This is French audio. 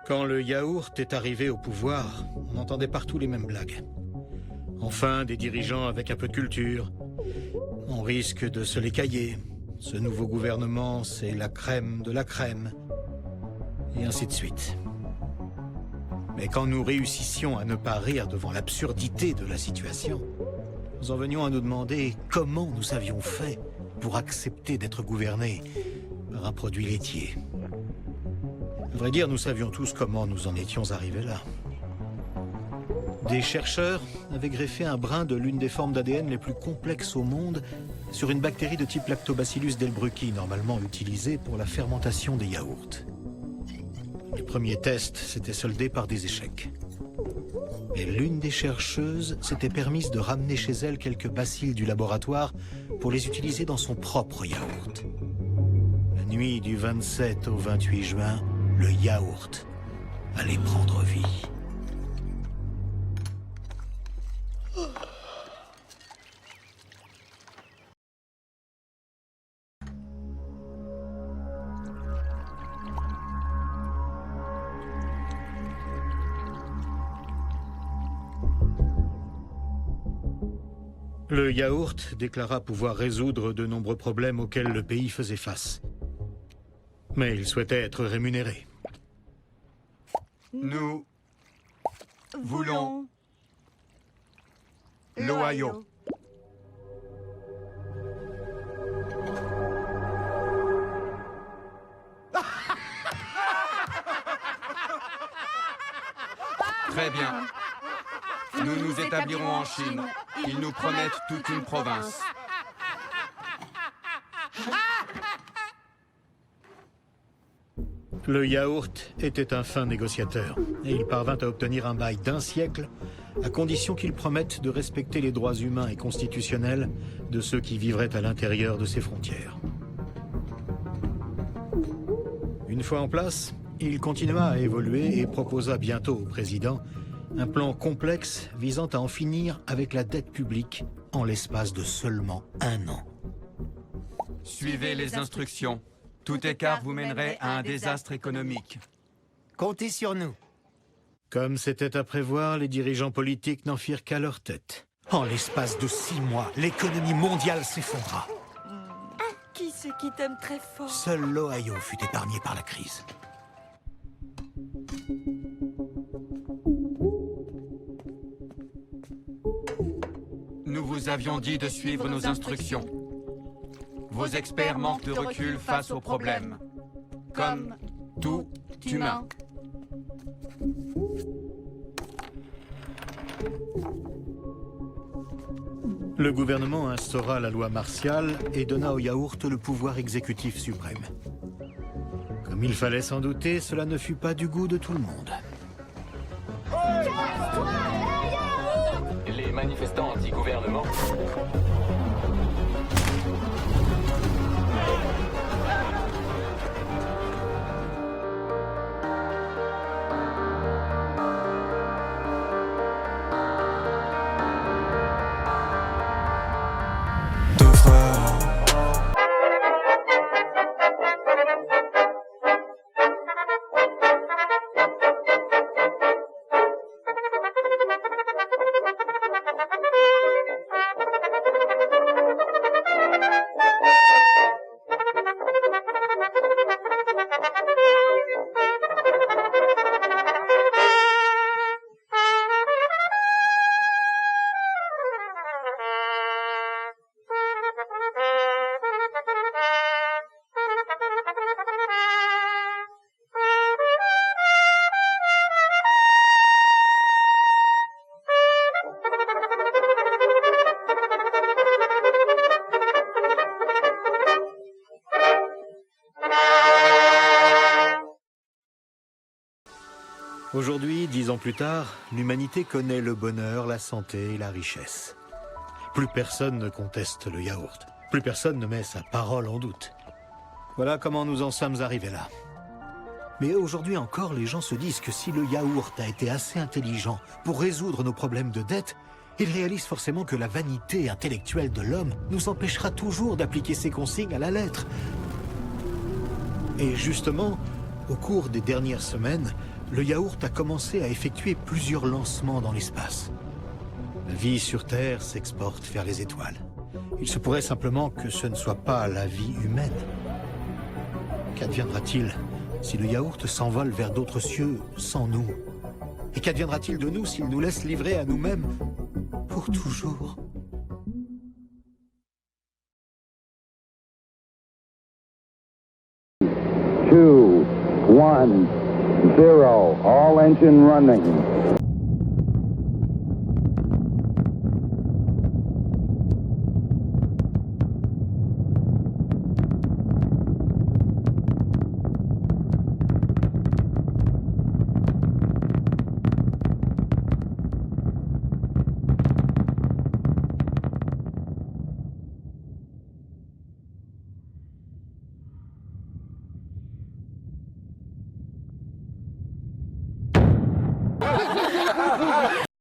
Quand le yaourt est arrivé au pouvoir, on entendait partout les mêmes blagues. Enfin, des dirigeants avec un peu de culture. On risque de se l'écailler. Ce nouveau gouvernement, c'est la crème de la crème. Et ainsi de suite. Mais quand nous réussissions à ne pas rire devant l'absurdité de la situation, nous en venions à nous demander comment nous avions fait pour accepter d'être gouvernés par un produit laitier. À vrai dire, nous savions tous comment nous en étions arrivés là. Des chercheurs avaient greffé un brin de l'une des formes d'ADN les plus complexes au monde sur une bactérie de type Lactobacillus delbrueckii, normalement utilisée pour la fermentation des yaourts. Les premiers tests s'étaient soldés par des échecs. Et l'une des chercheuses s'était permise de ramener chez elle quelques bacilles du laboratoire pour les utiliser dans son propre yaourt. La nuit du 27 au 28 juin, le yaourt allait prendre vie. Le yaourt déclara pouvoir résoudre de nombreux problèmes auxquels le pays faisait face. Mais il souhaitait être rémunéré. Nous voulons l'Ohio. Très bien. Nous nous établirons en Chine. Ils nous promettent toute une province. Le yaourt était un fin négociateur, et il parvint à obtenir un bail d'1 siècle, à condition qu'il promette de respecter les droits humains et constitutionnels de ceux qui vivraient à l'intérieur de ses frontières. Une fois en place, il continua à évoluer et proposa bientôt au président un plan complexe visant à en finir avec la dette publique en l'espace de seulement 1 an. Suivez les instructions. Tout écart vous mènerait à un désastre économique. Comptez sur nous. Comme c'était à prévoir, les dirigeants politiques n'en firent qu'à leur tête. En l'espace de 6 mois, l'économie mondiale s'effondra. Qui c'est qui t'aime très fort? Seul l'Ohio fut épargné par la crise. Nous vous avions dit de suivre nos instructions. Vos experts manquent de recul face aux problèmes. Comme tout humain. Le gouvernement instaura la loi martiale et donna au yaourt le pouvoir exécutif suprême. Comme il fallait s'en douter, cela ne fut pas du goût de tout le monde. Les manifestants anti-gouvernement. Aujourd'hui, 10 ans plus tard, l'humanité connaît le bonheur, la santé et la richesse. Plus personne ne conteste le yaourt. Plus personne ne met sa parole en doute. Voilà comment nous en sommes arrivés là. Mais aujourd'hui encore, les gens se disent que si le yaourt a été assez intelligent pour résoudre nos problèmes de dette, il réalise forcément que la vanité intellectuelle de l'homme nous empêchera toujours d'appliquer ses consignes à la lettre. Et justement, au cours des dernières semaines, le yaourt a commencé à effectuer plusieurs lancements dans l'espace. La vie sur Terre s'exporte vers les étoiles. Il se pourrait simplement que ce ne soit pas la vie humaine. Qu'adviendra-t-il si le yaourt s'envole vers d'autres cieux sans nous? Et qu'adviendra-t-il de nous s'il nous laisse livrer à nous-mêmes pour toujours? Two, one, zero. All engine running.